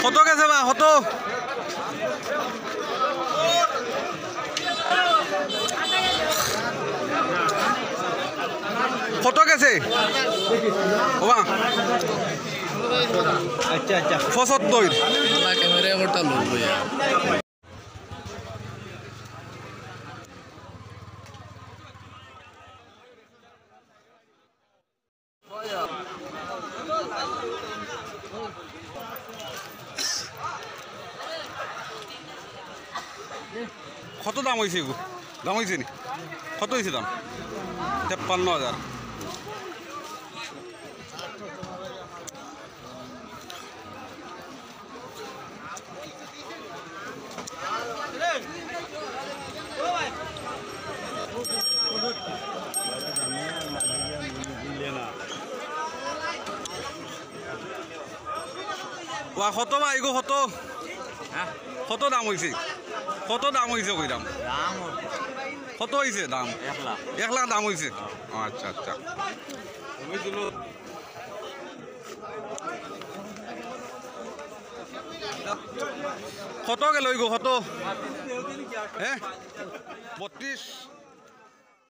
কত গেছে বা কত কত গেছে ওবা আচ্ছা আচ্ছা 75 ক্যামেরা ওটা লড়বো কত দাম হয়েছে গো দাম হয়েছে নি কত হয়েছে দাম 53,000 ওয়া কত বা এগো কত কত দাম হয়েছে কত দাম হয়েছে কই দাম কত হয়েছে দাম 1 লাখ দাম হয়েছে আচ্ছা আচ্ছা কত গেল গো কত হ্যাঁ 32